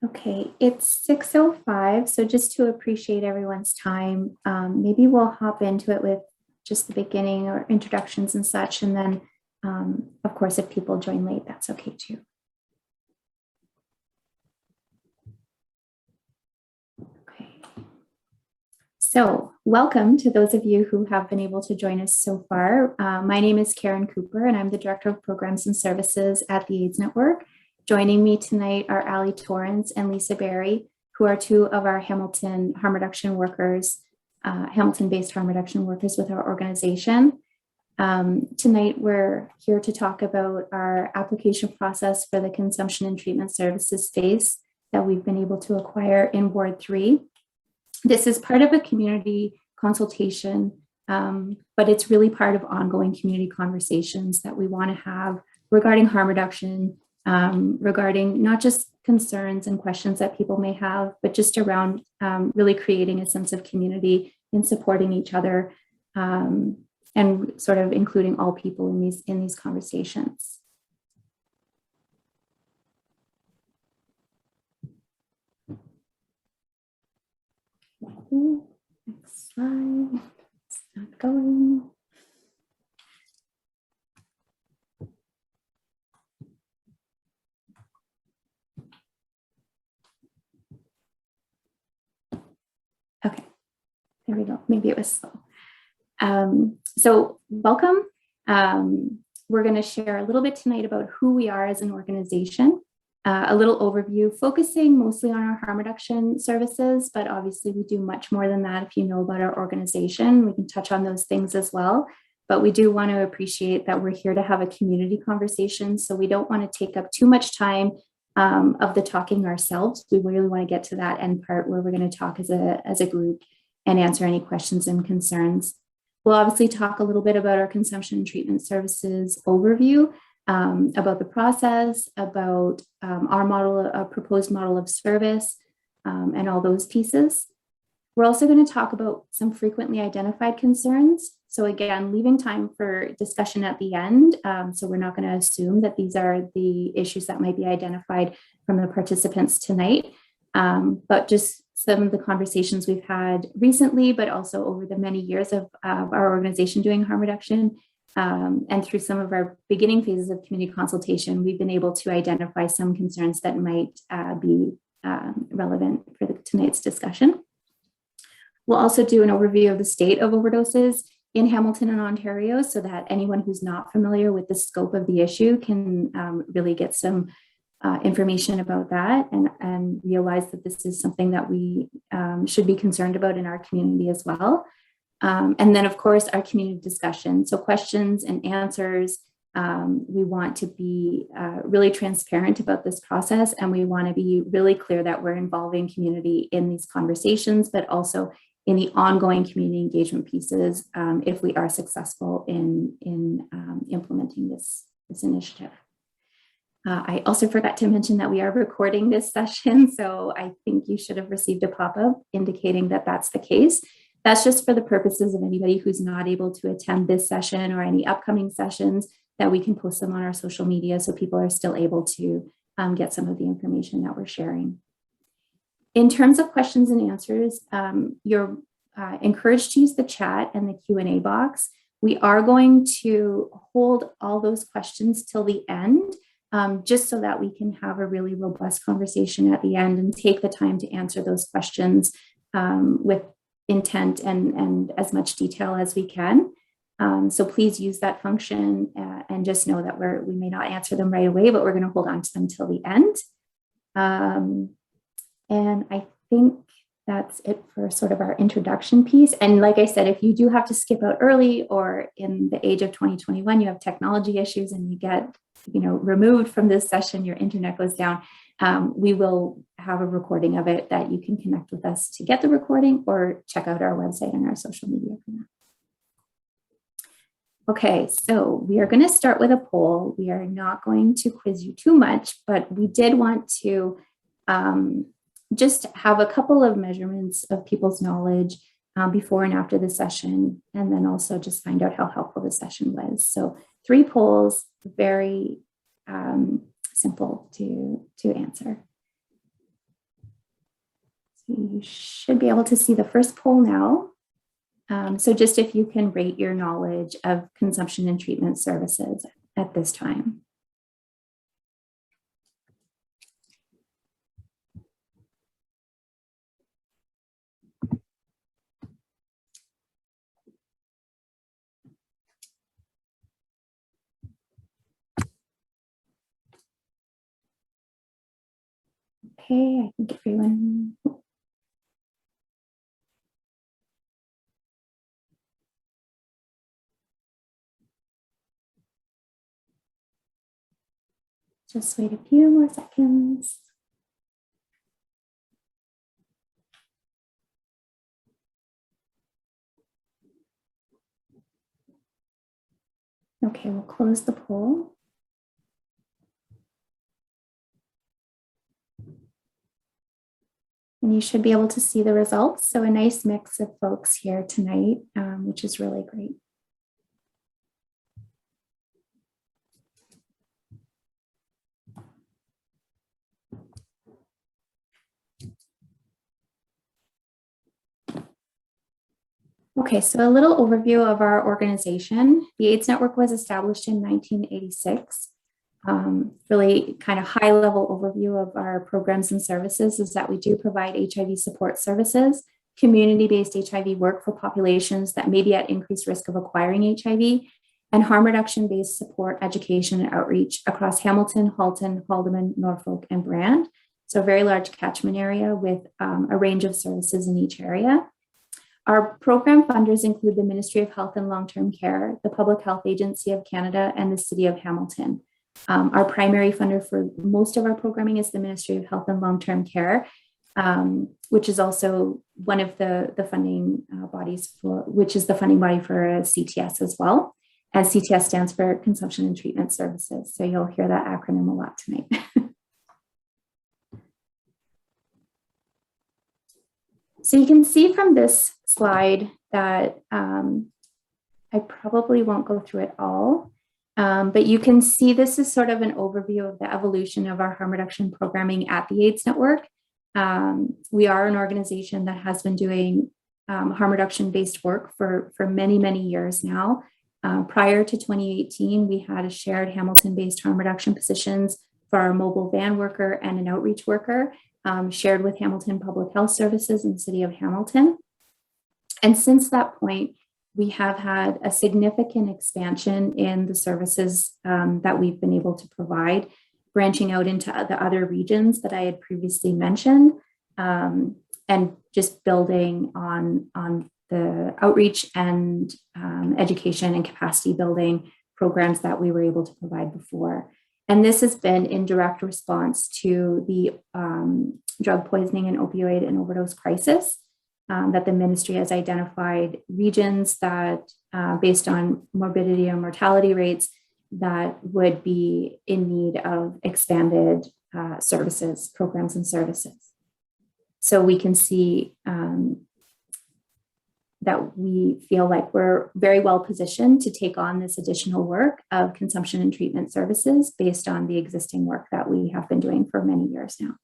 Okay, it's 6:05, so just to appreciate everyone's time, maybe we'll hop into it with just the beginning or introductions and such, and then, of course, if people join late, that's okay too. Okay. So welcome to those of you who have been able to join us so far. My name is Karen Cooper, and I'm the Director of Programs and Services at the AIDS Network. Joining me tonight are Ali Torrance and Lisa Berry, who are two of our Hamilton harm reduction workers, Hamilton-based harm reduction workers with our organization. Tonight, we're here to talk about our application process for the consumption and treatment services space that we've been able to acquire in Ward 3. This is part of a community consultation, but it's really part of ongoing community conversations that we want to have regarding harm reduction, regarding not just concerns and questions that people may have, but just around really creating a sense of community and supporting each other, and sort of including all people in these conversations. Next slide. It's not going. Okay, there we go. Maybe it was slow. So welcome. We're going to share a little bit tonight about who we are as an organization, a little overview focusing mostly on our harm reduction services, but obviously we do much more than that. If you know about our organization, we can touch on those things as well. But we do want to appreciate that we're here to have a community conversation. So we don't want to take up too much time of the talking ourselves. We really want to get to that end part where we're going to talk as a group and answer any questions and concerns. We'll obviously talk a little bit about our consumption and treatment services overview, about the process, about our model, a proposed model of service, and all those pieces. We're also going to talk about some frequently identified concerns. So again, leaving time for discussion at the end. So we're not going to assume that these are the issues that might be identified from the participants tonight, but just some of the conversations we've had recently, but also over the many years of our organization doing harm reduction, and through some of our beginning phases of community consultation, we've been able to identify some concerns that might be relevant for tonight's discussion. We'll also do an overview of the state of overdoses in Hamilton and Ontario, so that anyone who's not familiar with the scope of the issue can really get some information about that and realize that this is something that we should be concerned about in our community as well. And then, of course, our community discussion. So questions and answers. We want to be really transparent about this process, and we want to be really clear that we're involving community in these conversations, but also in the ongoing community engagement pieces if we are successful in implementing this initiative. I also forgot to mention that we are recording this session, so I think you should have received a pop-up indicating that that's the case. That's just for the purposes of anybody who's not able to attend this session or any upcoming sessions, that we can post them on our social media so people are still able to get some of the information that we're sharing. In terms of questions and answers, you're encouraged to use the chat and the Q&A box. We are going to hold all those questions till the end, just so that we can have a really robust conversation at the end and take the time to answer those questions with intent and as much detail as we can. So please use that function and just know that we may not answer them right away, but we're going to hold on to them till the end. And I think that's it for sort of our introduction piece. And like I said, if you do have to skip out early, or in the age of 2021, you have technology issues and you get removed from this session, your internet goes down, we will have a recording of it that you can connect with us to get the recording, or check out our website and our social media for that. Okay, so we are going to start with a poll. We are not going to quiz you too much, but we did want to just have a couple of measurements of people's knowledge before and after the session, and then also just find out how helpful the session was. So 3 polls, very simple to answer. So you should be able to see the first poll now. So just if you can rate your knowledge of consumption and treatment services at this time. Okay, I think everyone. Just wait a few more seconds. Okay, we'll close the poll. And you should be able to see the results. So a nice mix of folks here tonight, which is really great. Okay, so a little overview of our organization. The AIDS Network was established in 1986. Really kind of high level overview of our programs and services is that we do provide HIV support services, community-based HIV work for populations that may be at increased risk of acquiring HIV, and harm reduction-based support, education, and outreach across Hamilton, Halton, Haldimand, Norfolk, and Brand. So a very large catchment area with a range of services in each area. Our program funders include the Ministry of Health and Long-Term Care, the Public Health Agency of Canada, and the City of Hamilton. Our primary funder for most of our programming is the Ministry of Health and Long-Term Care, which is also one of the funding bodies for, which is the funding body for CTS as well. And CTS stands for Consumption and Treatment Services. So you'll hear that acronym a lot tonight. So you can see from this slide that I probably won't go through it all, but you can see this is sort of an overview of the evolution of our harm reduction programming at the AIDS Network. We are an organization that has been doing harm reduction based work for many, many years now. Prior to 2018, we had a shared Hamilton based harm reduction positions for our mobile van worker and an outreach worker, shared with Hamilton Public Health Services in the City of Hamilton. And since that point, we have had a significant expansion in the services that we've been able to provide, branching out into the other regions that I had previously mentioned, and just building on the outreach and education and capacity building programs that we were able to provide before. And this has been in direct response to the drug poisoning and opioid and overdose crisis that the ministry has identified regions that, based on morbidity and mortality rates, that would be in need of expanded services, programs and services. So we can see that we feel like we're very well positioned to take on this additional work of consumption and treatment services based on the existing work that we have been doing for many years now.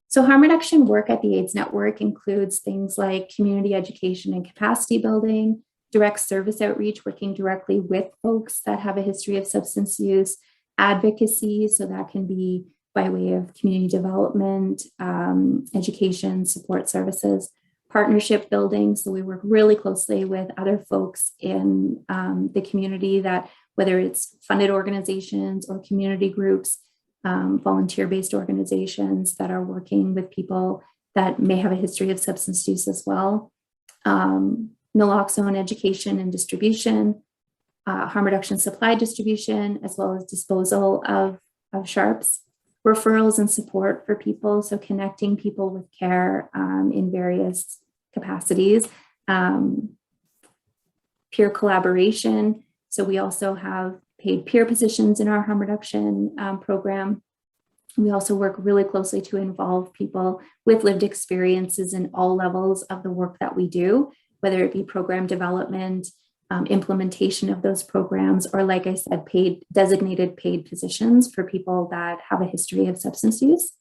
So harm reduction work at the AIDS Network includes things like community education and capacity building, direct service outreach, working directly with folks that have a history of substance use, advocacy, so that can be by way of community development, education, support services, partnership building. So we work really closely with other folks in the community that, whether it's funded organizations or community groups, volunteer-based organizations that are working with people that may have a history of substance use as well. Naloxone education and distribution, harm reduction supply distribution, as well as disposal of sharps. Referrals and support for people, so connecting people with care in various capacities. Peer collaboration, so we also have paid peer positions in our harm reduction program. We also work really closely to involve people with lived experiences in all levels of the work that we do, whether it be program development, implementation of those programs, or like I said, designated paid positions for people that have a history of substance use,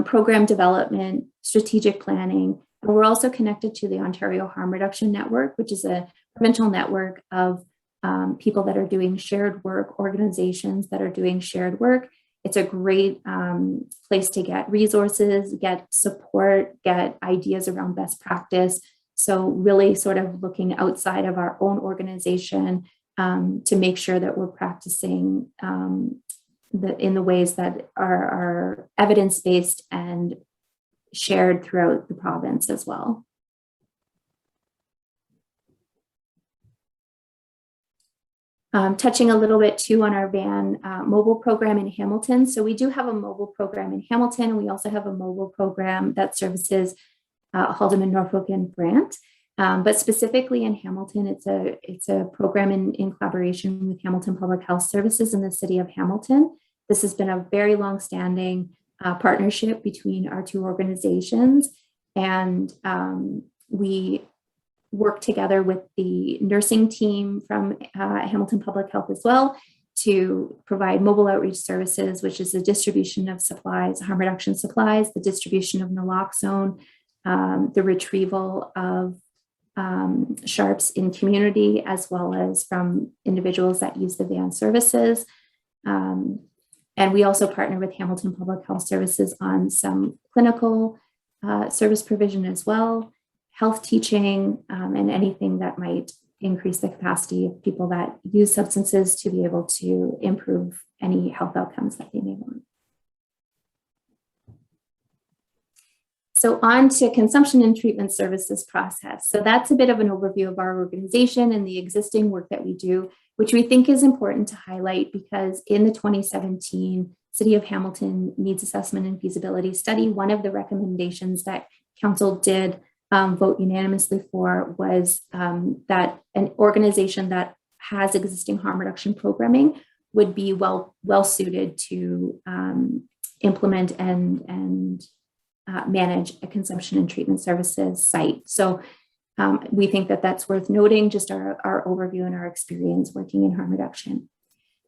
program development, strategic planning. And we're also connected to the Ontario Harm Reduction Network, which is a provincial network of people that are doing shared work, organizations that are doing shared work. It's a great place to get resources, get support, get ideas around best practice. So really sort of looking outside of our own organization to make sure that we're practicing in the ways that are evidence-based and shared throughout the province as well. Touching a little bit too on our VAN mobile program in Hamilton. So we do have a mobile program in Hamilton. We also have a mobile program that services Haldeman, Norfolk, and Brant. But specifically in Hamilton, it's a program in collaboration with Hamilton Public Health Services in the city of Hamilton. This has been a very long-standing partnership between our two organizations, and we work together with the nursing team from Hamilton Public Health as well to provide mobile outreach services, which is the distribution of supplies, harm reduction supplies, the distribution of naloxone, the retrieval of sharps in community, as well as from individuals that use the van services. And we also partner with Hamilton Public Health Services on some clinical service provision as well, health teaching, and anything that might increase the capacity of people that use substances to be able to improve any health outcomes that they may want. So on to consumption and treatment services process. So that's a bit of an overview of our organization and the existing work that we do, which we think is important to highlight because in the 2017 City of Hamilton Needs Assessment and Feasibility Study, one of the recommendations that Council did vote unanimously for was that an organization that has existing harm reduction programming would be well suited to implement and manage a consumption and treatment services site. So we think that that's worth noting, just our overview and our experience working in harm reduction.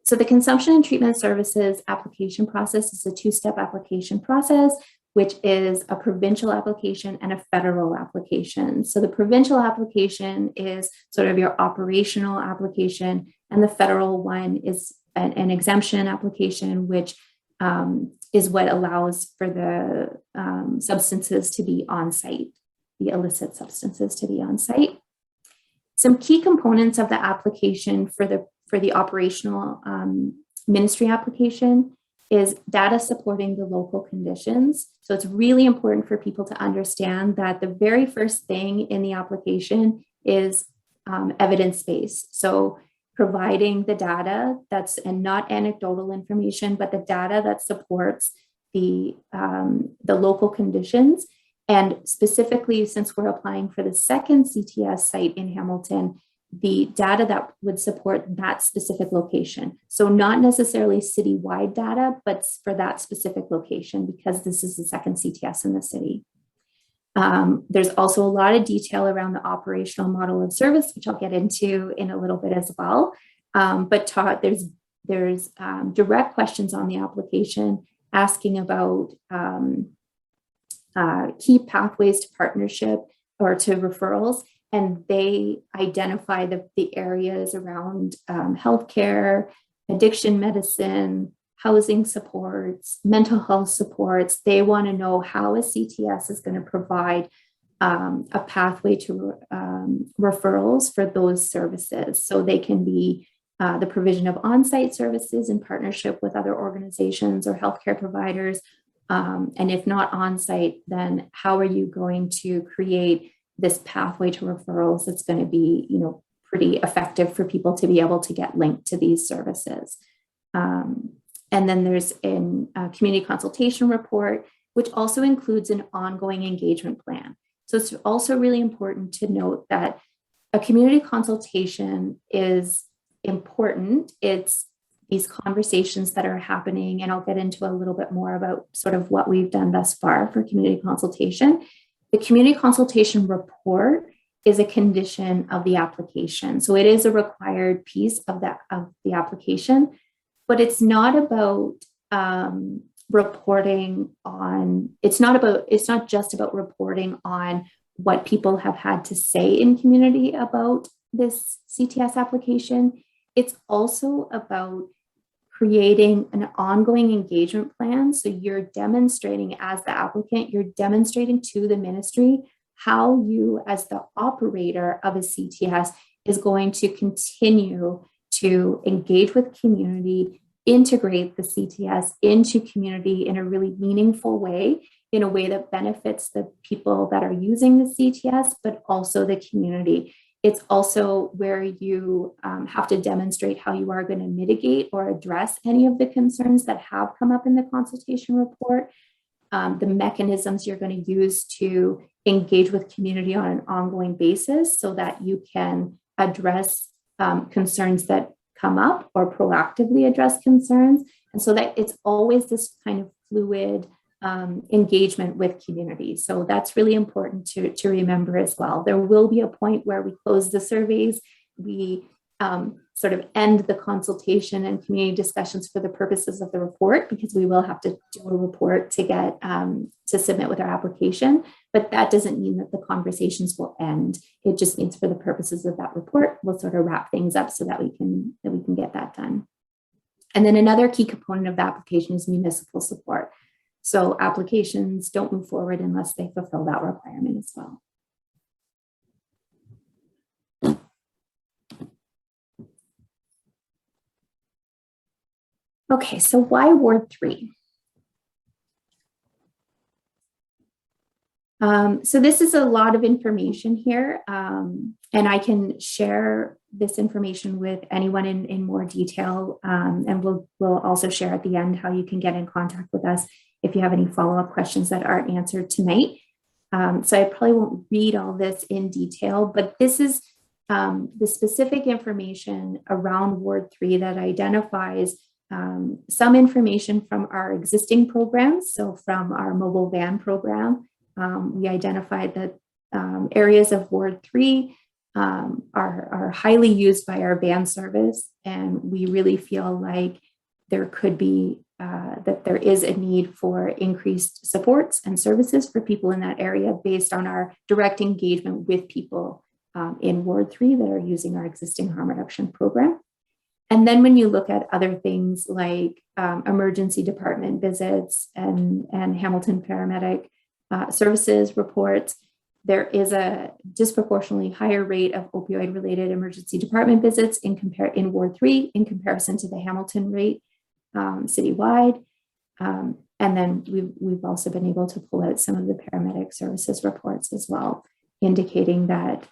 So the consumption and treatment services application process is a two-step application process, which is a provincial application and a federal application. So the provincial application is sort of your operational application, and the federal one is an exemption application, which is what allows for the substances to be on site, the illicit substances to be on site. Some key components of the application for the operational ministry application is data supporting the local conditions. So it's really important for people to understand that the very first thing in the application is evidence-based. So providing the data and not anecdotal information, but the data that supports the local conditions. And specifically, since we're applying for the second CTS site in Hamilton, the data that would support that specific location. So not necessarily citywide data, but for that specific location, because this is the second CTS in the city. There's also a lot of detail around the operational model of service, which I'll get into in a little bit as well. But there's direct questions on the application asking about key pathways to partnership or to referrals, and they identify the areas around healthcare, addiction medicine, housing supports, mental health supports. They want to know how a CTS is going to provide a pathway to referrals for those services. So they can be the provision of on-site services in partnership with other organizations or healthcare providers. And if not on-site, then how are you going to create this pathway to referrals that's going to be, pretty effective for people to be able to get linked to these services? And then there's a community consultation report, which also includes an ongoing engagement plan. So it's also really important to note that a community consultation is important. It's these conversations that are happening, and I'll get into a little bit more about sort of what we've done thus far for community consultation. The community consultation report is a condition of the application. So it is a required piece of the application, but it's not about reporting on, it's not just about reporting on what people have had to say in community about this CTS application. It's also about creating an ongoing engagement plan. So you're demonstrating, as the applicant, you're demonstrating to the ministry how you, as the operator of a CTS, is going to continue to engage with community, integrate the CTS into community in a really meaningful way, in a way that benefits the people that are using the CTS, but also the community. It's also where you have to demonstrate how you are going to mitigate or address any of the concerns that have come up in the consultation report, the mechanisms you're going to use to engage with community on an ongoing basis so that you can address concerns that come up or proactively address concerns. And so that it's always this kind of fluid engagement with community. So that's really important to remember as well. There will be a point where we close the surveys, we sort of end the consultation and community discussions for the purposes of the report, because we will have to do a report to get to submit with our application. But that doesn't mean that the conversations will end. It just means for the purposes of that report, we'll sort of wrap things up so that we can get that done. And then another key component of the application is municipal support. So applications don't move forward unless they fulfill that requirement as well. Okay, so why Ward 3? So this is a lot of information here, and I can share this information with anyone in more detail, and we'll also share at the end how you can get in contact with us if you have any follow-up questions that aren't answered tonight. So I probably won't read all this in detail, but this is the specific information around Ward 3 that identifies some information from our existing programs. So from our mobile van program, we identified that areas of Ward 3 are highly used by our van service, and we really feel like there could be that there is a need for increased supports and services for people in that area based on our direct engagement with people in Ward 3 that are using our existing harm reduction program. And then when you look at other things like emergency department visits and Hamilton paramedic services reports, there is a disproportionately higher rate of opioid-related emergency department visits in Ward 3 in comparison to the Hamilton rate citywide. And then we've also been able to pull out some of the paramedic services reports as well, indicating that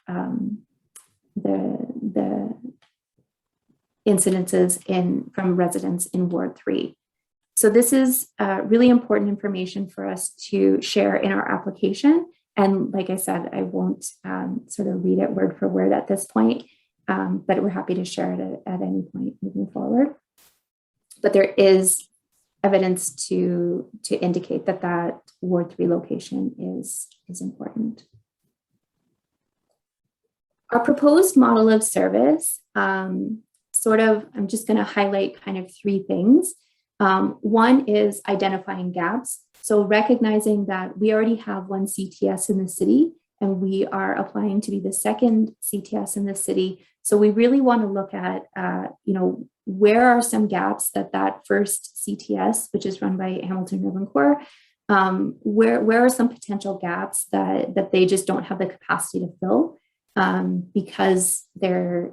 the incidences from residents in Ward 3. So this is really important information for us to share in our application. And like I said, I won't sort of read it word for word at this point, but we're happy to share it at any point moving forward. But there is evidence to indicate that Ward 3 location is important. Our proposed model of service, I'm just going to highlight kind of three things. One is identifying gaps. So recognizing that we already have one CTS in the city and we are applying to be the second CTS in the city. So we really want to look at, where are some gaps that first CTS, which is run by Hamilton Urban Core, where are some potential gaps that they just don't have the capacity to fill, because there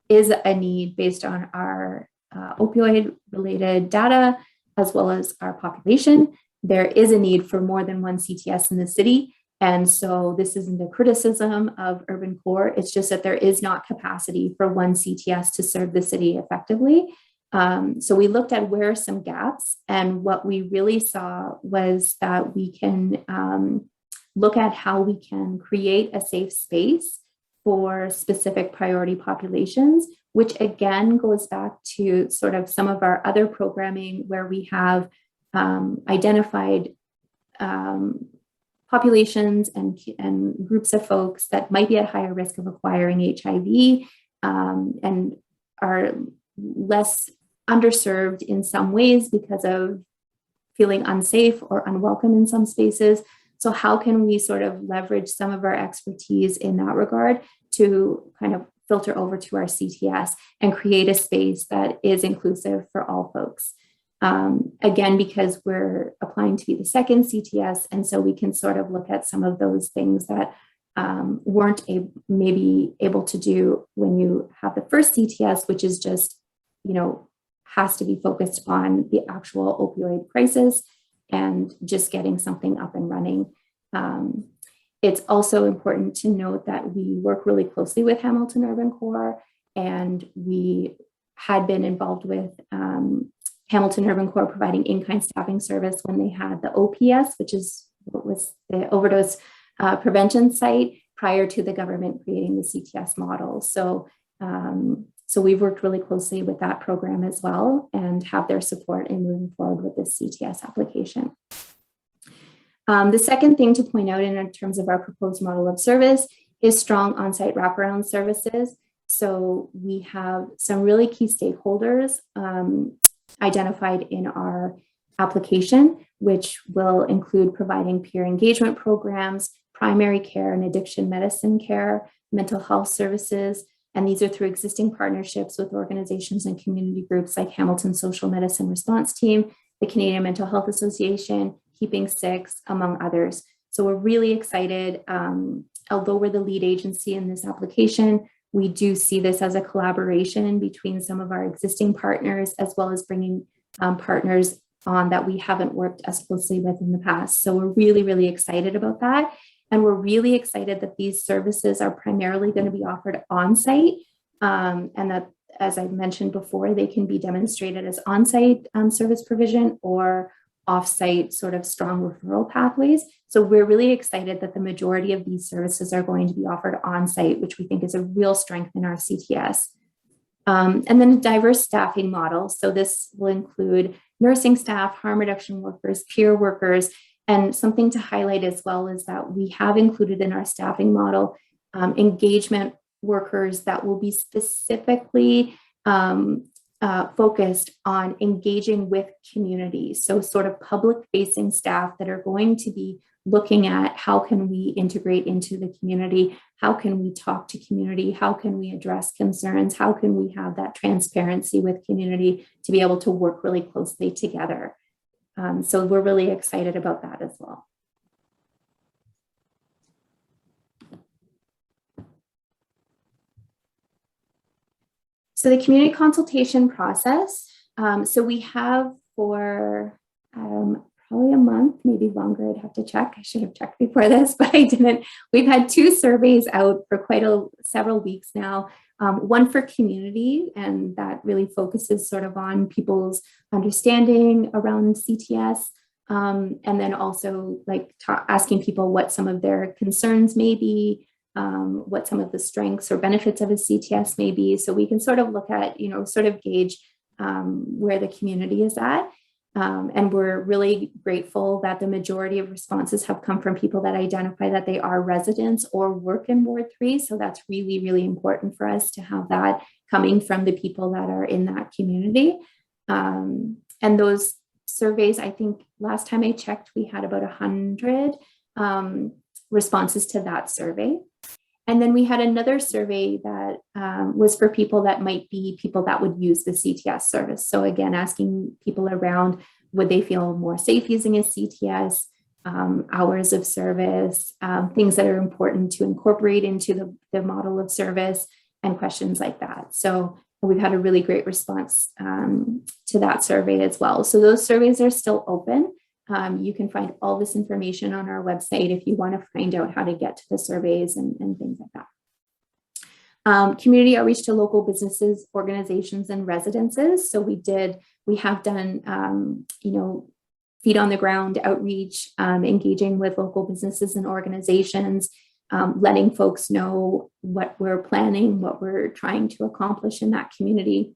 is a need based on our opioid-related data, as well as our population. There is a need for more than one CTS in the city. And so this isn't a criticism of Urban Core. It's just that there is not capacity for one CTS to serve the city effectively. So we looked at where are some gaps, and what we really saw was that we can look at how we can create a safe space for specific priority populations which again goes back to sort of some of our other programming where we have identified populations and groups of folks that might be at higher risk of acquiring HIV and are less underserved in some ways because of feeling unsafe or unwelcome in some spaces. So how can we sort of leverage some of our expertise in that regard to kind of filter over to our CTS and create a space that is inclusive for all folks? Again, because we're applying to be the second CTS, and so we can sort of look at some of those things that weren't maybe able to do when you have the first CTS, which is just, has to be focused on the actual opioid crisis and just getting something up and running. It's also important to note that we work really closely with Hamilton Urban Core, and we had been involved with Hamilton Urban Core providing in-kind staffing service when they had the OPS, which is what was the overdose prevention site prior to the government creating the CTS model. So we've worked really closely with that program as well and have their support in moving forward with this CTS application. The second thing to point out in terms of our proposed model of service is strong on-site wraparound services. So we have some really key stakeholders identified in our application, which will include providing peer engagement programs, primary care and addiction medicine care, mental health services, and these are through existing partnerships with organizations and community groups like Hamilton Social Medicine Response Team, the Canadian Mental Health Association, Keeping Six, among others. So we're really excited. Although we're the lead agency in this application, we do see this as a collaboration between some of our existing partners, as well as bringing partners on that we haven't worked as closely with in the past. So we're really, really excited about that. And we're really excited that these services are primarily going to be offered on-site, and that, as I mentioned before, they can be demonstrated as on-site service provision or off-site sort of strong referral pathways. So we're really excited that the majority of these services are going to be offered on-site, which we think is a real strength in our CTS. And then a diverse staffing model. So this will include nursing staff, harm reduction workers, peer workers, and something to highlight as well is that we have included in our staffing model engagement workers that will be specifically focused on engaging with communities. So sort of public-facing staff that are going to be looking at how can we integrate into the community, how can we talk to community, how can we address concerns, how can we have that transparency with community to be able to work really closely together. So we're really excited about that as well. So the community consultation process. So we have for probably a month, maybe longer, I'd have to check. I should have checked before this, but I didn't. We've had 2 surveys out for quite several weeks now. One for community, and that really focuses sort of on people's understanding around CTS. And then also like asking people what some of their concerns may be, what some of the strengths or benefits of a CTS may be. So we can sort of look at, sort of gauge where the community is at. And we're really grateful that the majority of responses have come from people that identify that they are residents or work in Ward 3. So that's really, really important for us to have that coming from the people that are in that community. And those surveys, I think last time I checked, we had about 100 responses to that survey. And then we had another survey that was for people that might be people that would use the CTS service. So again, asking people around, would they feel more safe using a CTS, hours of service, things that are important to incorporate into the model of service, and questions like that. So we've had a really great response to that survey as well. So those surveys are still open. You can find all this information on our website if you want to find out how to get to the surveys and things like that. Community outreach to local businesses, organizations, and residences. So we have done, feet on the ground outreach, engaging with local businesses and organizations, letting folks know what we're planning, what we're trying to accomplish in that community,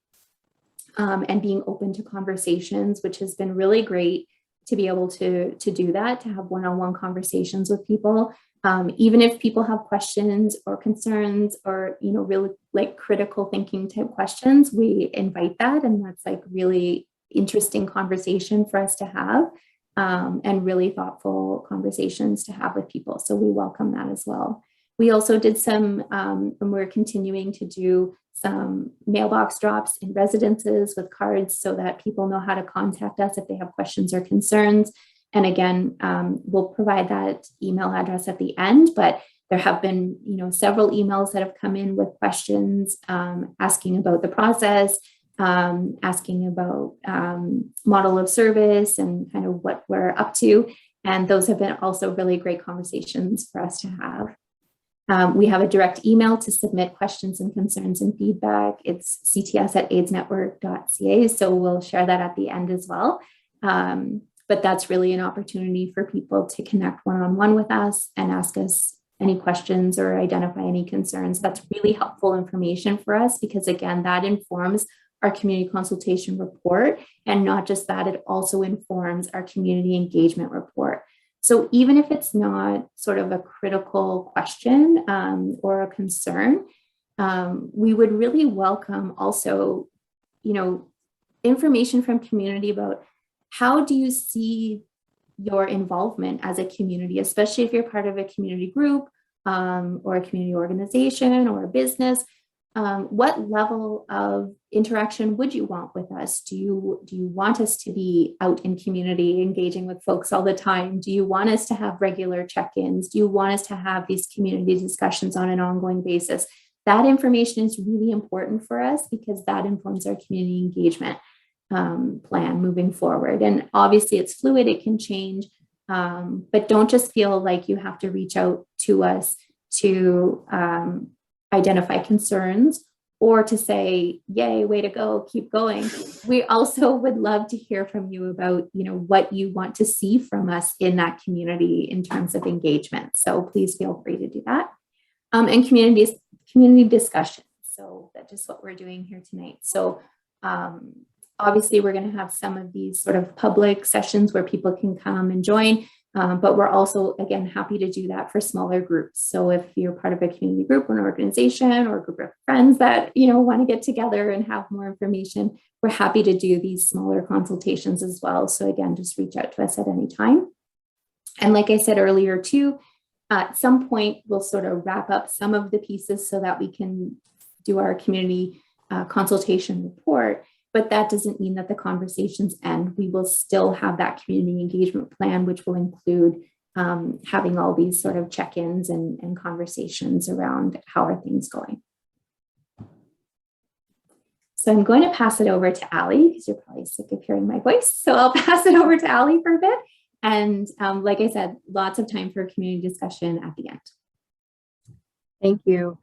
and being open to conversations, which has been really great to be able to do that, to have one-on-one conversations with people. Even if people have questions or concerns or, really like critical thinking type questions, we invite that. And that's like really interesting conversation for us to have, and really thoughtful conversations to have with people. So we welcome that as well. We also did some, and we're continuing to do some mailbox drops in residences with cards so that people know how to contact us if they have questions or concerns. And again, we'll provide that email address at the end, but there have been, several emails that have come in with questions, asking about the process, asking about model of service and kind of what we're up to. And those have been also really great conversations for us to have. We have a direct email to submit questions and concerns and feedback. It's cts@aidsnetwork.ca. So we'll share that at the end as well. But that's really an opportunity for people to connect one-on-one with us and ask us any questions or identify any concerns. That's really helpful information for us because, again, that informs our community consultation report. And not just that, it also informs our community engagement report. So even if it's not sort of a critical question or a concern, we would really welcome also, information from community about how do you see your involvement as a community, especially if you're part of a community group or a community organization or a business. What level of interaction would you want with us? Do you want us to be out in community engaging with folks all the time? Do you want us to have regular check-ins? Do you want us to have these community discussions on an ongoing basis? That information is really important for us because that informs our community engagement plan moving forward. And obviously it's fluid, it can change, but don't just feel like you have to reach out to us to identify concerns or to say, yay, way to go, keep going. We also would love to hear from you about, what you want to see from us in that community in terms of engagement. So please feel free to do that. And community discussion. So that's just what we're doing here tonight. So obviously we're going to have some of these sort of public sessions where people can come and join. But we're also, again, happy to do that for smaller groups. So if you're part of a community group or an organization or a group of friends that, want to get together and have more information, we're happy to do these smaller consultations as well. So again, just reach out to us at any time. And like I said earlier too, at some point, we'll sort of wrap up some of the pieces so that we can do our community consultation report. But that doesn't mean that the conversations end. We will still have that community engagement plan, which will include having all these sort of check-ins and conversations around how are things going. So I'm going to pass it over to Ali because you're probably sick of hearing my voice. So I'll pass it over to Ali for a bit. And like I said, lots of time for community discussion at the end. Thank you.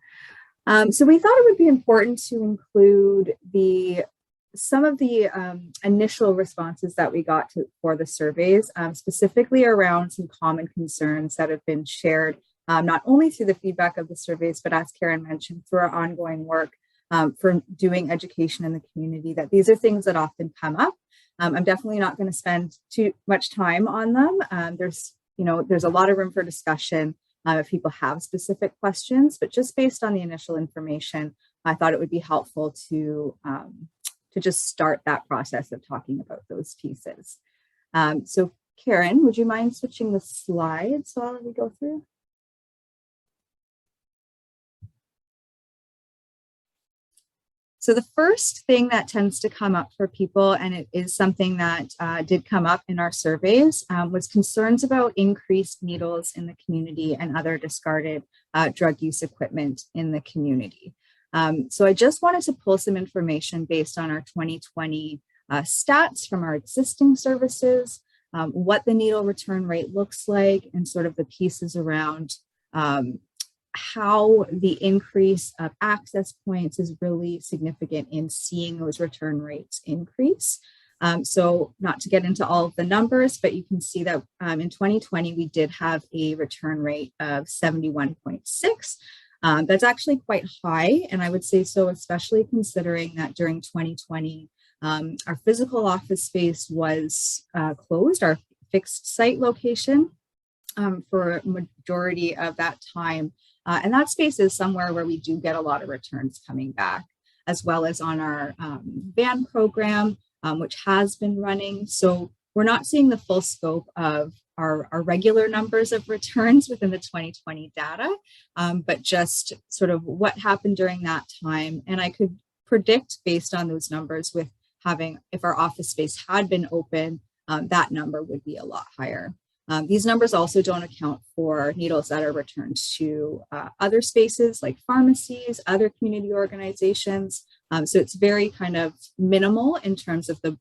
So we thought it would be important to include some of the initial responses that we got for the surveys, specifically around some common concerns that have been shared, not only through the feedback of the surveys, but as Karen mentioned, through our ongoing work for doing education in the community, that these are things that often come up. I'm definitely not going to spend too much time on them. There's a lot of room for discussion if people have specific questions, but just based on the initial information, I thought it would be helpful to just start that process of talking about those pieces. So Karen, would you mind switching the slides while we go through? So the first thing that tends to come up for people, and it is something that did come up in our surveys, was concerns about increased needles in the community and other discarded drug use equipment in the community. So I just wanted to pull some information based on our 2020 stats from our existing services, what the needle return rate looks like, and sort of the pieces around how the increase of access points is really significant in seeing those return rates increase. So not to get into all of the numbers, but you can see that in 2020, we did have a return rate of 71.6. That's actually quite high, and I would say so, especially considering that during 2020, our physical office space was closed, our fixed site location, for a majority of that time. And that space is somewhere where we do get a lot of returns coming back, as well as on our van program, which has been running. So we're not seeing the full scope of our regular numbers of returns within the 2020 data, but just sort of what happened during that time. And I could predict based on those numbers with having, if our office space had been open, that number would be a lot higher. These numbers also don't account for needles that are returned to other spaces like pharmacies, other community organizations. So it's very kind of minimal in terms of the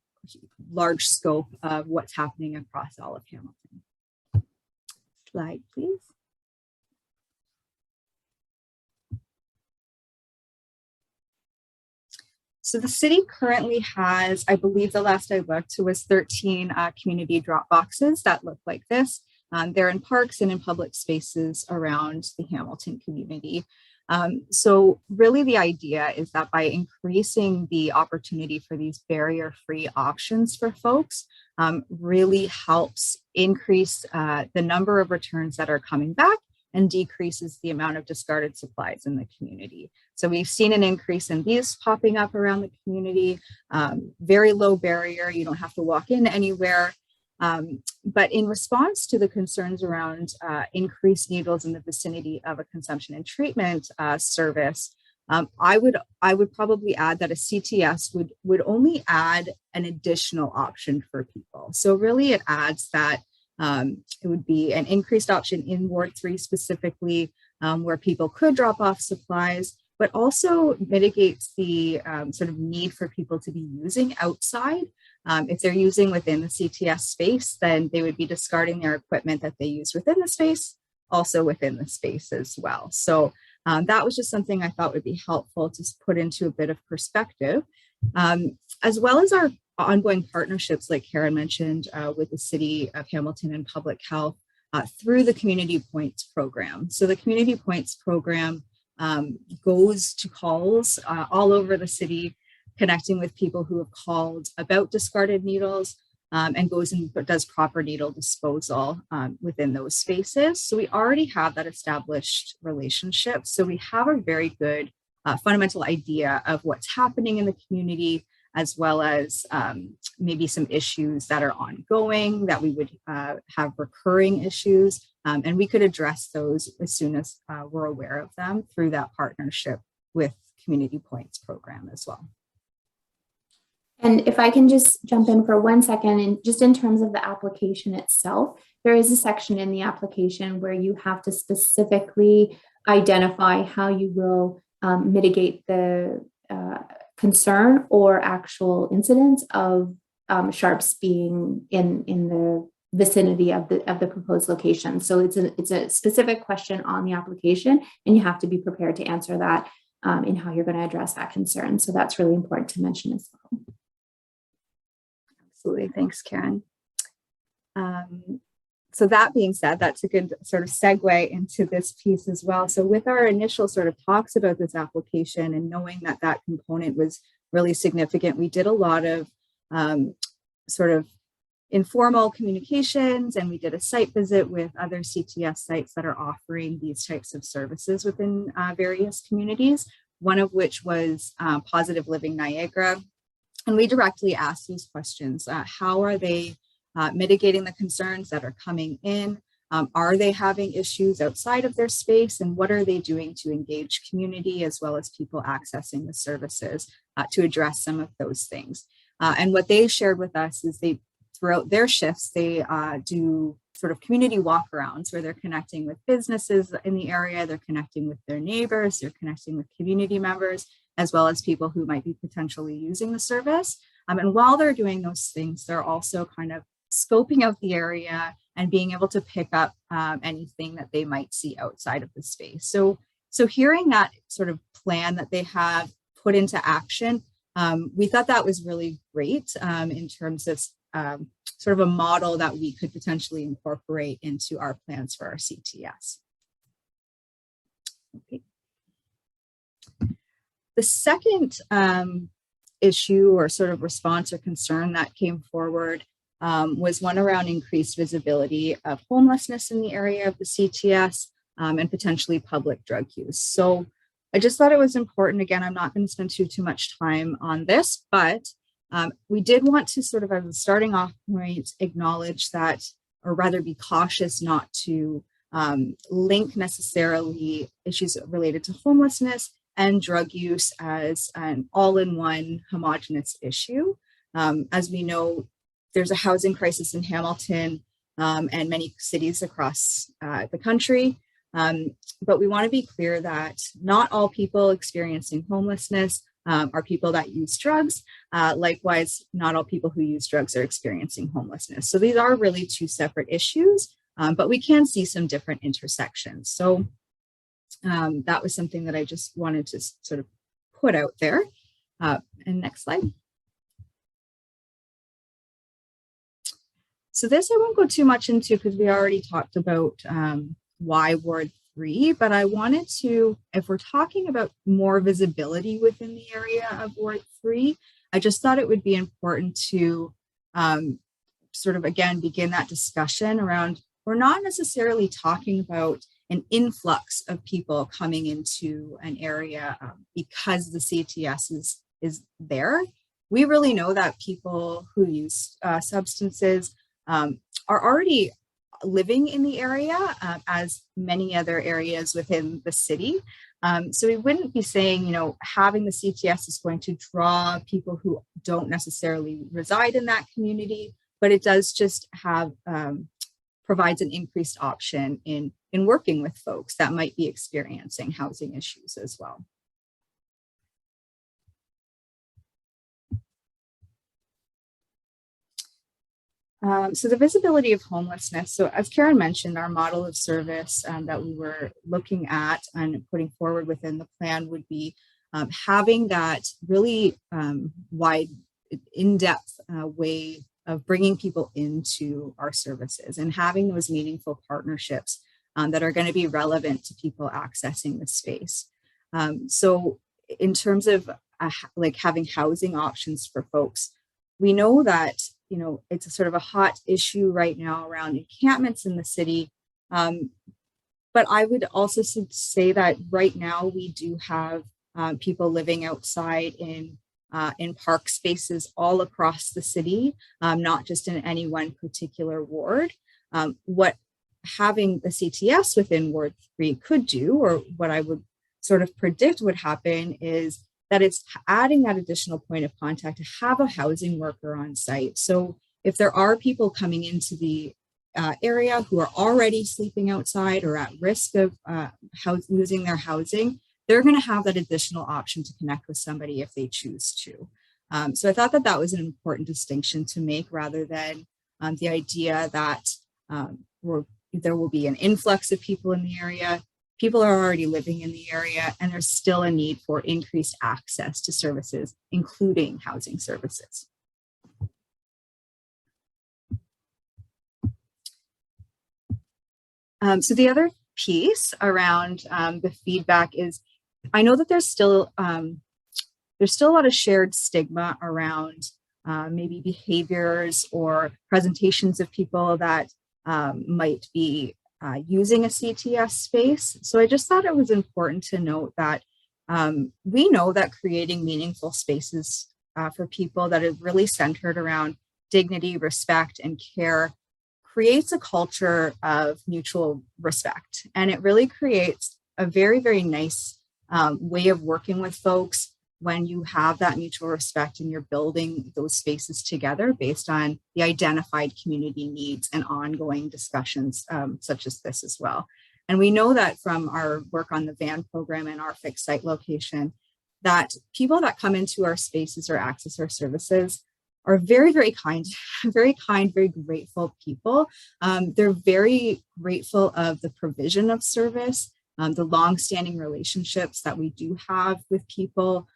large scope of what's happening across all of Hamilton. Slide, please. So the city currently has, I believe the last I looked, was 13 community drop boxes that look like this. They're in parks and in public spaces around the Hamilton community. So really the idea is that by increasing the opportunity for these barrier-free options for folks, really helps increase the number of returns that are coming back and decreases the amount of discarded supplies in the community. So we've seen an increase in these popping up around the community, very low barrier, you don't have to walk in anywhere. But in response to the concerns around increased needles in the vicinity of a consumption and treatment service, I would probably add that a CTS would only add an additional option for people. So really it adds that it would be an increased option in Ward 3 specifically, where people could drop off supplies, but also mitigates the sort of need for people to be using outside. If they're using within the CTS space, then they would be discarding their equipment that they use within the space, also within the space as well. So that was just something I thought would be helpful to put into a bit of perspective, as well as our ongoing partnerships, like Karen mentioned, with the City of Hamilton and Public Health through the Community Points program. So the Community Points program goes to calls all over the city, connecting with people who have called about discarded needles, and goes and does proper needle disposal within those spaces. So we already have that established relationship. So we have a very good fundamental idea of what's happening in the community, as well as maybe some issues that are ongoing, that we would have recurring issues, and we could address those as soon as we're aware of them through that partnership with Community Points program as well. And if I can just jump in for 1 second, and just in terms of the application itself, there is a section in the application where you have to specifically identify how you will mitigate the concern or actual incidents of sharps being in the vicinity of the proposed location. So it's a specific question on the application, and you have to be prepared to answer that in how you're going to address that concern. So that's really important to mention as well. Absolutely, thanks, Karen. So that being said, that's a good sort of segue into this piece as well. So with our initial sort of talks about this application and knowing that that component was really significant, we did a lot of sort of informal communications, and we did a site visit with other CTS sites that are offering these types of services within various communities, one of which was Positive Living Niagara. And we directly asked these questions. How are they mitigating the concerns that are coming in? Are they having issues outside of their space? And what are they doing to engage community as well as people accessing the services to address some of those things? And what they shared with us is they, throughout their shifts, they do sort of community walkarounds where they're connecting with businesses in the area, they're connecting with their neighbors, they're connecting with community members, as well as people who might be potentially using the service. And while they're doing those things, they're also kind of scoping out the area and being able to pick up anything that they might see outside of the space. So hearing that sort of plan that they have put into action, we thought that was really great in terms of sort of a model that we could potentially incorporate into our plans for our CTS. Okay. The second issue or sort of response or concern that came forward was one around increased visibility of homelessness in the area of the CTS and potentially public drug use. So I just thought it was important. Again, I'm not going to spend too much time on this, but we did want to sort of, as a starting off point, acknowledge that, or rather be cautious not to link necessarily issues related to homelessness and drug use as an all-in-one homogenous issue. As we know, there's a housing crisis in Hamilton and many cities across the country. But we want to be clear that not all people experiencing homelessness are people that use drugs. Likewise, not all people who use drugs are experiencing homelessness. So these are really two separate issues, but we can see some different intersections. So that was something that I just wanted to sort of put out there. And next slide. So this I won't go too much into because we already talked about why Ward 3, but I wanted to, if we're talking about more visibility within the area of Ward 3, I just thought it would be important to sort of, again, begin that discussion around, we're not necessarily talking about an influx of people coming into an area because the CTS is there. We really know that people who use substances are already living in the area as many other areas within the city. So we wouldn't be saying, having the CTS is going to draw people who don't necessarily reside in that community, but it does just have, provides an increased option in working with folks that might be experiencing housing issues as well. So the visibility of homelessness. So as Karen mentioned, our model of service that we were looking at and putting forward within the plan would be having that really wide, in-depth way of bringing people into our services and having those meaningful partnerships that are going to be relevant to people accessing the space. So in terms of like having housing options for folks, we know that it's a sort of a hot issue right now around encampments in the city. But I would also say that right now we do have people living outside in park spaces all across the city, not just in any one particular ward. What having the CTS within Ward 3 could do, or what I would sort of predict would happen, is that it's adding that additional point of contact to have a housing worker on site. So if there are people coming into the area who are already sleeping outside or at risk of losing their housing, they're going to have that additional option to connect with somebody if they choose to. So I thought that that was an important distinction to make, rather than the idea that there will be an influx of people in the area. People are already living in the area, and there's still a need for increased access to services, including housing services. So the other piece around the feedback is, I know that there's still a lot of shared stigma around maybe behaviors or presentations of people that might be using a CTS space. So I just thought it was important to note that we know that creating meaningful spaces for people that are really centered around dignity, respect, and care creates a culture of mutual respect. And it really creates a very, very nice way of working with folks when you have that mutual respect and you're building those spaces together based on the identified community needs and ongoing discussions such as this as well. And we know that from our work on the VAN program and our fixed site location, that people that come into our spaces or access our services are very, very kind, very grateful people. They're very grateful of the provision of service, the longstanding relationships that we do have with people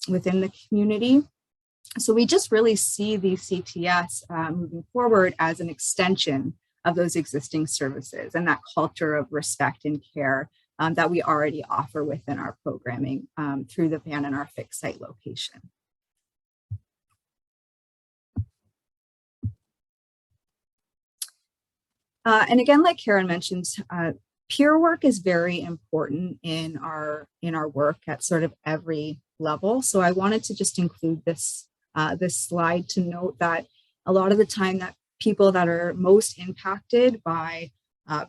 within the community. So we just really see the CTS moving forward as an extension of those existing services and that culture of respect and care that we already offer within our programming through the van and our fixed site location. And again, like Karen mentioned, peer work is very important in our work at sort of every level. So I wanted to just include this slide to note that a lot of the time that people that are most impacted by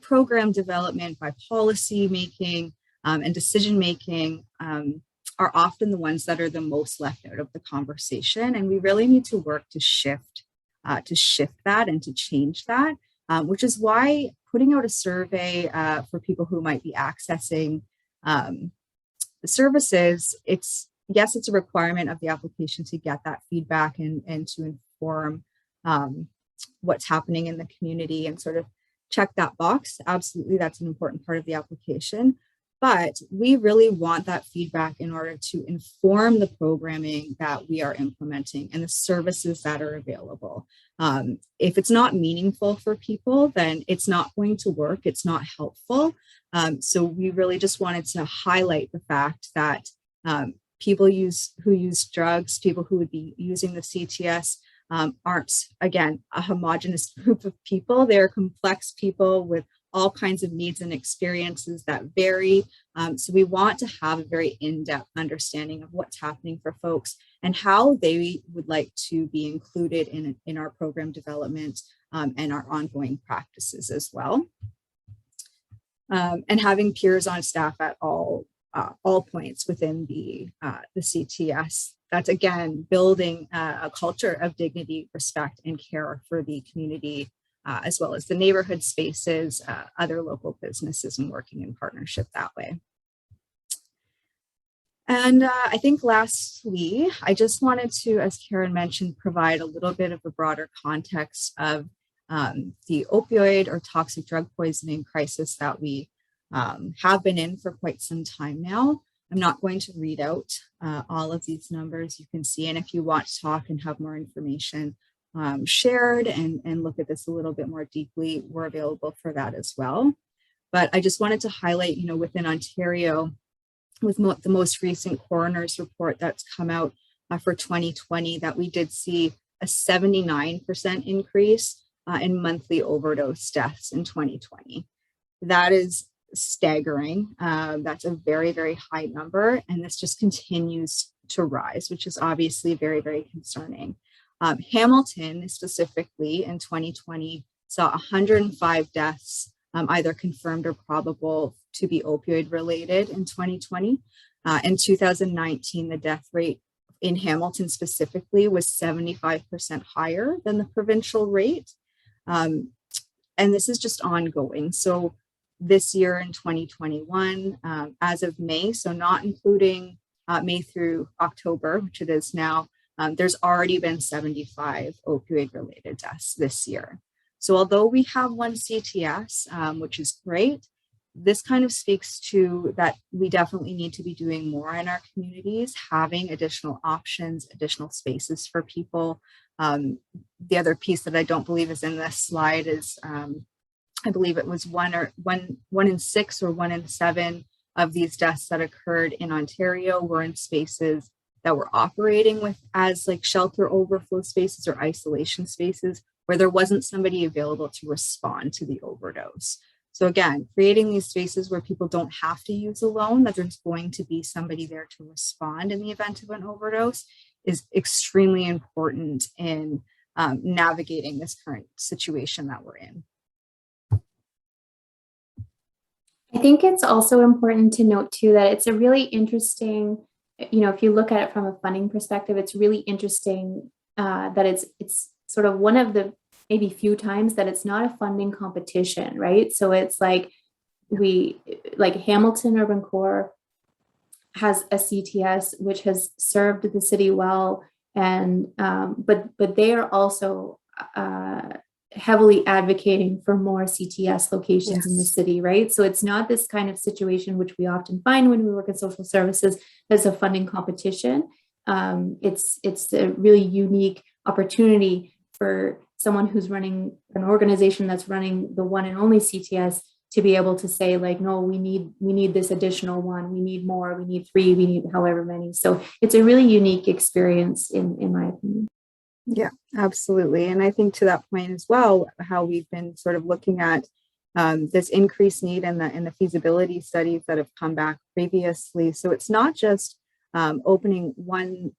program development, by policy making and decision making are often the ones that are the most left out of the conversation. And we really need to work to shift that and to change that. Which is why putting out a survey for people who might be accessing the services, it's a requirement of the application to get that feedback and to inform what's happening in the community and sort of check that box. Absolutely, that's an important part of the application. But we really want that feedback in order to inform the programming that we are implementing and the services that are available. If it's not meaningful for people, then it's not going to work. It's not helpful. So we really just wanted to highlight the fact that people who use drugs, people who would be using the CTS aren't, again, a homogenous group of people. They're complex people with all kinds of needs and experiences that vary. So we want to have a very in-depth understanding of what's happening for folks and how they would like to be included in our program development and our ongoing practices as well. And having peers on staff at all points within the CTS. That's, again, building a culture of dignity, respect, and care for the community, as well as the neighborhood spaces, other local businesses, and working in partnership that way. And I think lastly, I just wanted to, as Karen mentioned, provide a little bit of a broader context of the opioid or toxic drug poisoning crisis that we have been in for quite some time now. I'm not going to read out all of these numbers. You can see, and if you want to talk and have more information shared and look at this a little bit more deeply, we're available for that as well. But I just wanted to highlight, within Ontario, with the most recent coroner's report that's come out for 2020, that we did see a 79% increase in monthly overdose deaths in 2020. That is staggering. That's a very, very high number, and this just continues to rise, which is obviously very, very concerning. Hamilton specifically in 2020 saw 105 deaths, either confirmed or probable to be opioid related in 2020. In 2019, the death rate in Hamilton specifically was 75% higher than the provincial rate. And this is just ongoing. So this year in 2021, as of May, so not including May through October, which it is now, there's already been 75 opioid-related deaths this year. So although we have one CTS, which is great, this kind of speaks to that we definitely need to be doing more in our communities, having additional options, additional spaces for people. The other piece that I don't believe is in this slide is, I believe it was one in 6 or 1 in 7 of these deaths that occurred in Ontario were in spaces that were operating with as like shelter overflow spaces or isolation spaces where there wasn't somebody available to respond to the overdose. So again, creating these spaces where people don't have to use alone, that there's going to be somebody there to respond in the event of an overdose, is extremely important in navigating this current situation that we're in. I think it's also important to note too that it's a really interesting, if you look at it from a funding perspective, it's really interesting that it's sort of one of the maybe few times that it's not a funding competition, right? So it's like Hamilton Urban Core has a CTS which has served the city well, and but they are also heavily advocating for more CTS locations in the city, right? So it's not this kind of situation which we often find when we work in social services as a funding competition. It's a really unique opportunity for someone who's running an organization that's running the one and only CTS to be able to say like, no, we need this additional one, we need more, we need 3, we need however many. So it's a really unique experience in my opinion. Yeah, absolutely. And I think to that point as well, how we've been sort of looking at this increased need in the feasibility studies that have come back previously. So it's not just opening one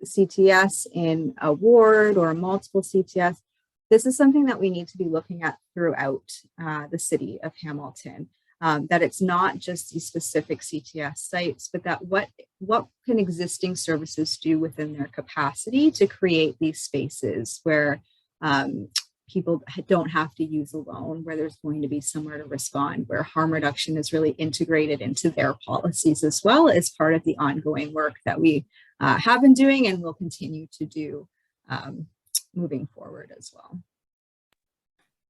CTS in a ward or multiple CTS. This is something that we need to be looking at throughout the city of Hamilton. That it's not just these specific CTS sites, but that what can existing services do within their capacity to create these spaces where people don't have to use alone, where there's going to be somewhere to respond, where harm reduction is really integrated into their policies as well as part of the ongoing work that we have been doing and will continue to do moving forward as well.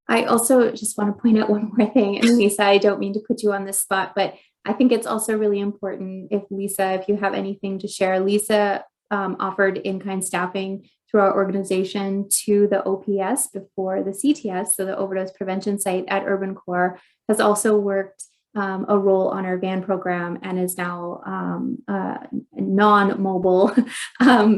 I also just want to point out one more thing. And Lisa, I don't mean to put you on the spot, but I think it's also really important if you have anything to share. Lisa offered in-kind staffing through our organization to the OPS before the CTS, so the Overdose Prevention Site at Urban Core, has also worked a role on our van program and is now non-mobile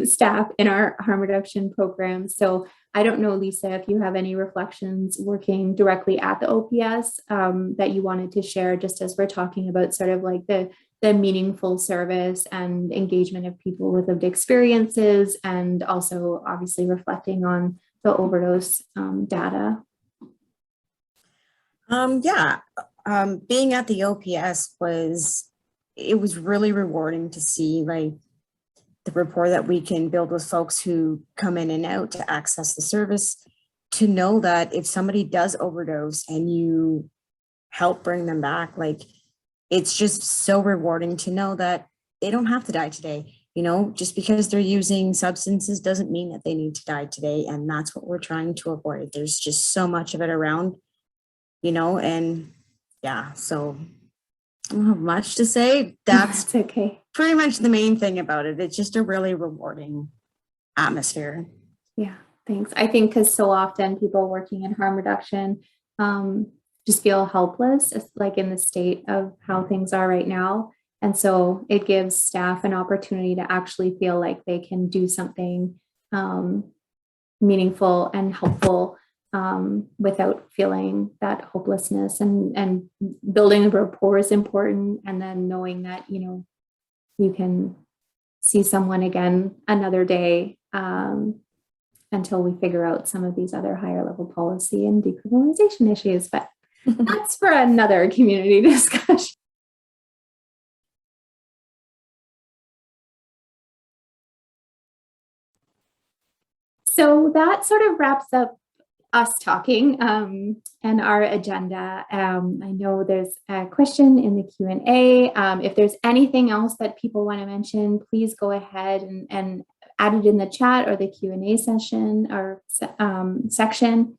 staff in our harm reduction program. So I don't know, Lisa, if you have any reflections working directly at the OPS that you wanted to share, just as we're talking about sort of like the meaningful service and engagement of people with lived experiences, and also obviously reflecting on the overdose data. Being at the OPS was really rewarding to see like the rapport that we can build with folks who come in and out to access the service, to know that if somebody does overdose and you help bring them back, like it's just so rewarding to know that they don't have to die today. You know, just because they're using substances doesn't mean that they need to die today. And that's what we're trying to avoid. There's just so much of it around, you know, and yeah, so I don't have much to say. That's okay. Pretty much the main thing about it. It's just a really rewarding atmosphere. Yeah, thanks. I think because so often people working in harm reduction just feel helpless, like in the state of how things are right now. And so it gives staff an opportunity to actually feel like they can do something meaningful and helpful without feeling that hopelessness, and building a rapport is important. And then knowing that, you know, you can see someone again another day until we figure out some of these other higher level policy and decriminalization issues. But that's for another community discussion. So that sort of wraps up us talking and our agenda. I know there's a question in the Q&A. If there's anything else that people want to mention, please go ahead and add it in the chat or the Q&A session or section.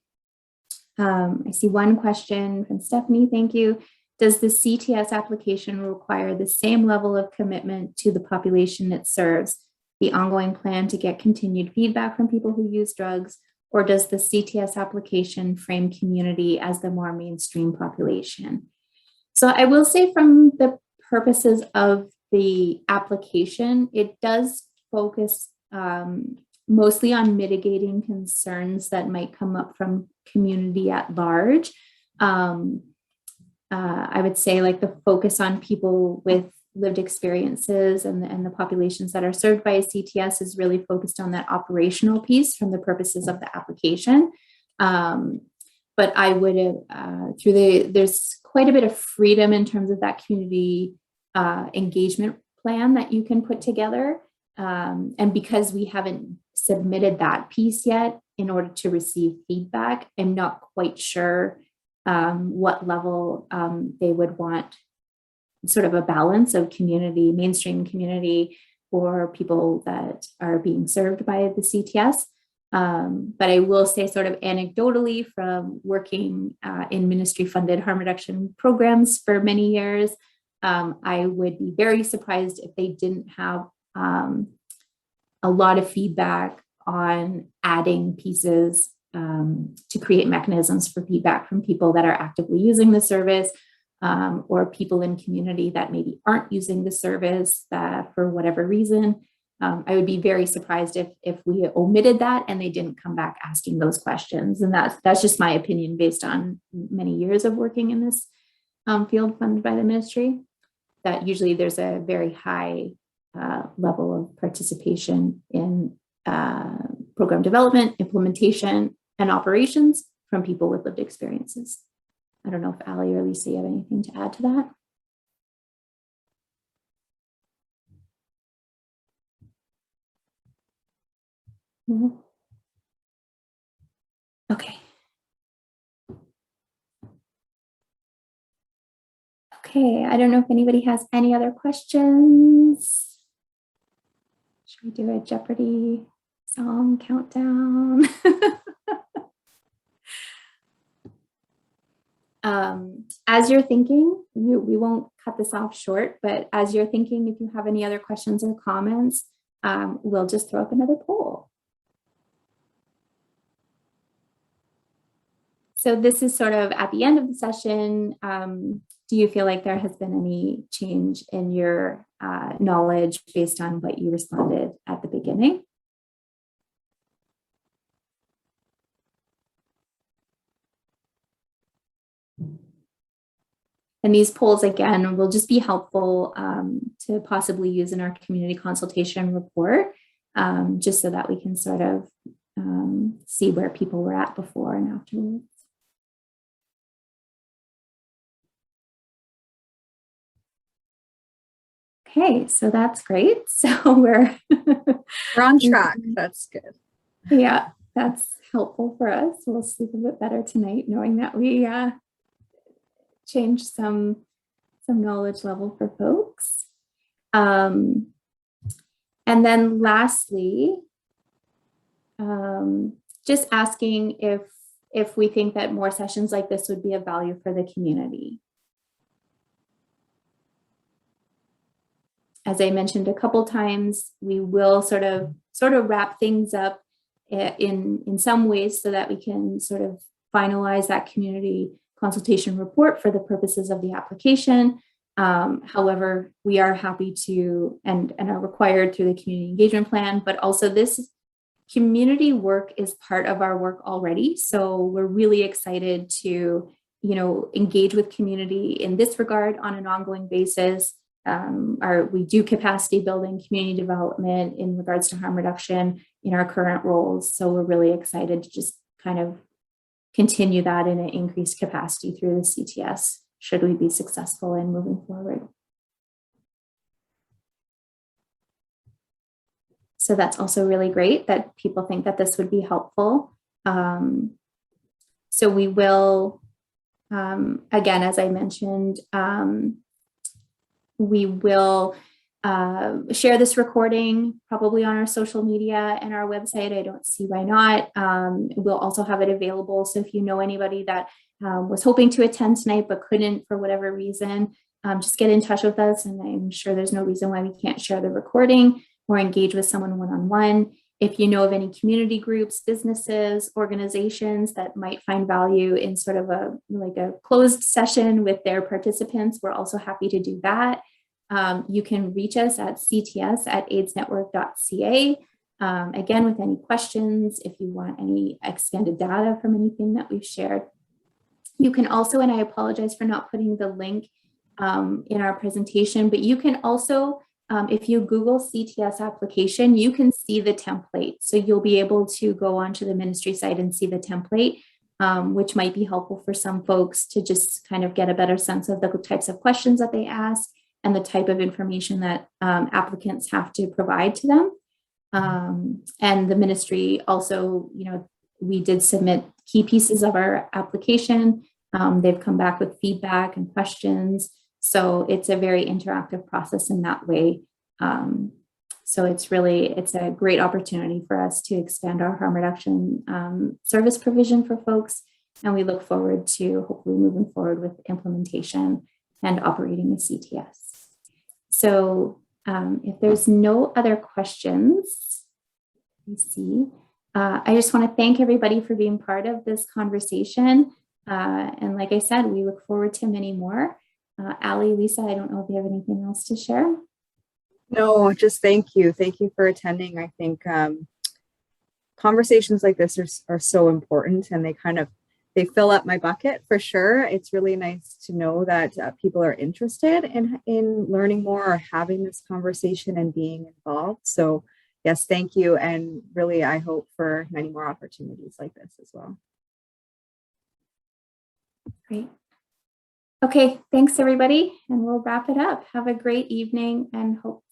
I see one question from Stephanie. Thank you. Does the CTS application require the same level of commitment to the population it serves, the ongoing plan to get continued feedback from people who use drugs, or does the CTS application frame community as the more mainstream population? So I will say, from the purposes of the application, it does focus mostly on mitigating concerns that might come up from community at large. I would say like the focus on people with lived experiences and the populations that are served by a CTS is really focused on that operational piece from the purposes of the application. But I would there's quite a bit of freedom in terms of that community engagement plan that you can put together. And because we haven't submitted that piece yet in order to receive feedback, I'm not quite sure what level they would want sort of a balance of community, mainstream community, for people that are being served by the CTS. But I will say, sort of anecdotally, from working in ministry-funded harm reduction programs for many years, I would be very surprised if they didn't have a lot of feedback on adding pieces to create mechanisms for feedback from people that are actively using the service, or people in community that maybe aren't using the service for whatever reason. I would be very surprised if we omitted that and they didn't come back asking those questions. And that's just my opinion based on many years of working in this field funded by the ministry, that usually there's a very high level of participation in program development, implementation, and operations from people with lived experiences. I don't know if Ali or Lisa, you have anything to add to that? No? Okay. Okay, I don't know if anybody has any other questions. Should we do a Jeopardy song countdown? As you're thinking, we won't cut this off short, but as you're thinking, if you have any other questions or comments, we'll just throw up another poll. So this is sort of at the end of the session. Do you feel like there has been any change in your knowledge based on what you responded at the beginning? And these polls, again, will just be helpful to possibly use in our community consultation report, just so that we can sort of see where people were at before and afterwards. Okay, so that's great. So we're on track. That's good. Yeah, that's helpful for us. We'll sleep a bit better tonight, knowing that we changed some knowledge level for folks. And then lastly, just asking if we think that more sessions like this would be of value for the community. As I mentioned a couple times, we will sort of wrap things up in some ways so that we can sort of finalize that community consultation report for the purposes of the application. However, we are happy to and are required through the community engagement plan, but also this community work is part of our work already. So we're really excited to, engage with community in this regard on an ongoing basis. We do capacity building, community development in regards to harm reduction in our current roles. So we're really excited to just kind of continue that in an increased capacity through the CTS, should we be successful in moving forward. So that's also really great that people think that this would be helpful. So we will, again, as I mentioned, we will share this recording probably on our social media and our website. I don't see why not. We'll also have it available. So if you know anybody that was hoping to attend tonight but couldn't for whatever reason, just get in touch with us. And I'm sure there's no reason why we can't share the recording or engage with someone one-on-one. If you know of any community groups, businesses, organizations that might find value in sort of a closed session with their participants, we're also happy to do that. You can reach us at cts@aidsnetwork.ca. Again, with any questions, if you want any expanded data from anything that we've shared. You can also, and I apologize for not putting the link in our presentation, but you can also, if you Google CTS application, you can see the template. So you'll be able to go onto the ministry site and see the template, which might be helpful for some folks to just kind of get a better sense of the types of questions that they ask and the type of information that applicants have to provide to them. And the ministry also, we did submit key pieces of our application. They've come back with feedback and questions. So it's a very interactive process in that way. So it's a great opportunity for us to expand our harm reduction service provision for folks. And we look forward to hopefully moving forward with implementation and operating the CTS. So if there's no other questions, let me see. I just want to thank everybody for being part of this conversation. And like I said, we look forward to many more. Ali, Lisa, I don't know if you have anything else to share. No, just thank you. Thank you for attending. I think conversations like this are so important, and they fill up my bucket for sure. It's really nice to know that people are interested in learning more or having this conversation and being involved. So yes, thank you. And really, I hope for many more opportunities like this as well. Great. Okay, thanks everybody. And we'll wrap it up. Have a great evening and hope